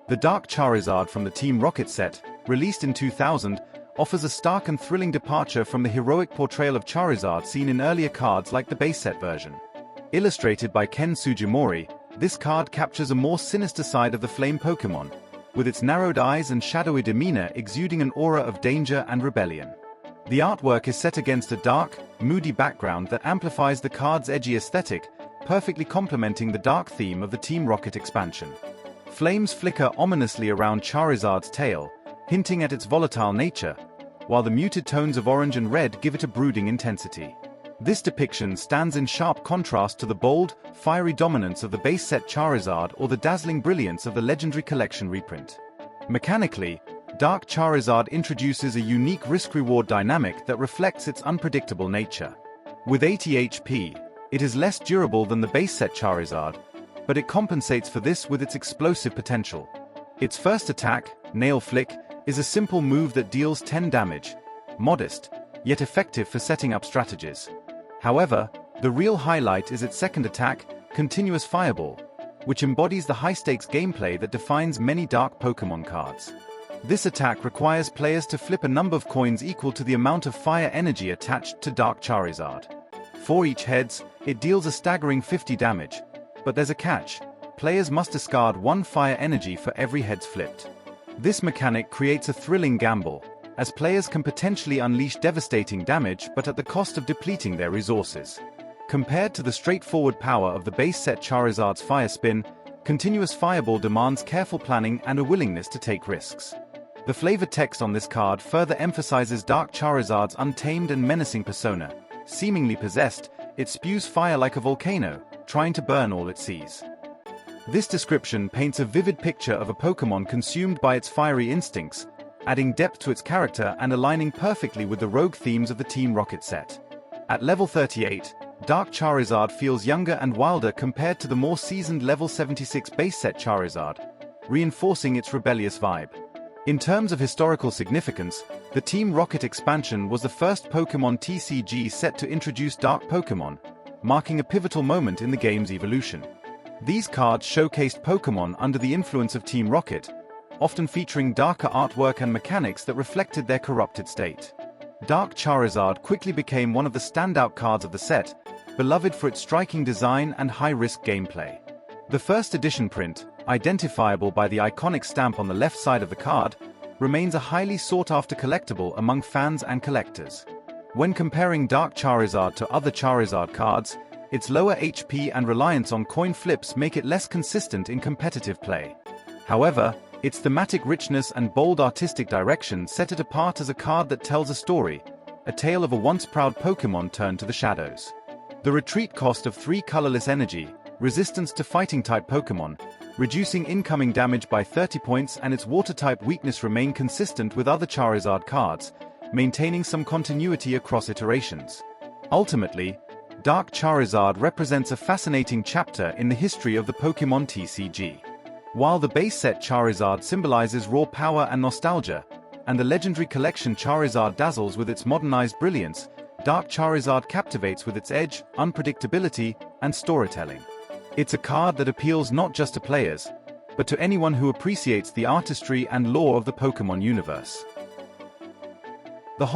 The Dark Charizard from the Team Rocket set, released in 2000, offers a stark and thrilling departure from the heroic portrayal of Charizard seen in earlier cards like the base set version. Illustrated by Ken Sugimori, this card captures a more sinister side of the flame Pokémon, with its narrowed eyes and shadowy demeanor exuding an aura of danger and rebellion. The artwork is set against a dark, moody background that amplifies the card's edgy aesthetic, perfectly complementing the dark theme of the Team Rocket expansion. Flames flicker ominously around Charizard's tail, hinting at its volatile nature, while the muted tones of orange and red give it a brooding intensity. This depiction stands in sharp contrast to the bold, fiery dominance of the base set Charizard or the dazzling brilliance of the Legendary Collection reprint. Mechanically, Dark Charizard introduces a unique risk-reward dynamic that reflects its unpredictable nature. With 80 HP, it is less durable than the base set Charizard, but it compensates for this with its explosive potential. Its first attack, Nail Flick, is a simple move that deals 10 damage, modest, yet effective for setting up strategies. However, the real highlight is its second attack, Continuous Fireball, which embodies the high-stakes gameplay that defines many Dark Pokémon cards. This attack requires players to flip a number of coins equal to the amount of fire energy attached to Dark Charizard. For each heads, it deals a staggering 50 damage, but there's a catch. Players must discard 1 fire energy for every heads flipped. This mechanic creates a thrilling gamble, as players can potentially unleash devastating damage but at the cost of depleting their resources. Compared to the straightforward power of the base set Charizard's Fire Spin, Continuous Fireball demands careful planning and a willingness to take risks. The flavored text on this card further emphasizes Dark Charizard's untamed and menacing persona. Seemingly possessed, it spews fire like a volcano, trying to burn all it sees. This description paints a vivid picture of a Pokémon consumed by its fiery instincts, adding depth to its character and aligning perfectly with the rogue themes of the Team Rocket set. At level 38, Dark Charizard feels younger and wilder compared to the more seasoned level 76 base set Charizard, reinforcing its rebellious vibe. In terms of historical significance, the Team Rocket expansion was the first Pokémon TCG set to introduce Dark Pokémon, marking a pivotal moment in the game's evolution. These cards showcased Pokémon under the influence of Team Rocket, often featuring darker artwork and mechanics that reflected their corrupted state. Dark Charizard quickly became one of the standout cards of the set, beloved for its striking design and high-risk gameplay. The first edition print, identifiable by the iconic stamp on the left side of the card, remains a highly sought-after collectible among fans and collectors. When comparing Dark Charizard to other Charizard cards, its lower HP and reliance on coin flips make it less consistent in competitive play. However, its thematic richness and bold artistic direction set it apart as a card that tells a story, a tale of a once-proud Pokémon turned to the shadows. The retreat cost of 3 colorless energy, resistance to fighting-type Pokémon, reducing incoming damage by 30 points, and its water-type weakness remain consistent with other Charizard cards, maintaining some continuity across iterations. Ultimately, Dark Charizard represents a fascinating chapter in the history of the Pokémon TCG. While the base set Charizard symbolizes raw power and nostalgia, and the Legendary Collection Charizard dazzles with its modernized brilliance, Dark Charizard captivates with its edge, unpredictability, and storytelling. It's a card that appeals not just to players, but to anyone who appreciates the artistry and lore of the Pokémon universe.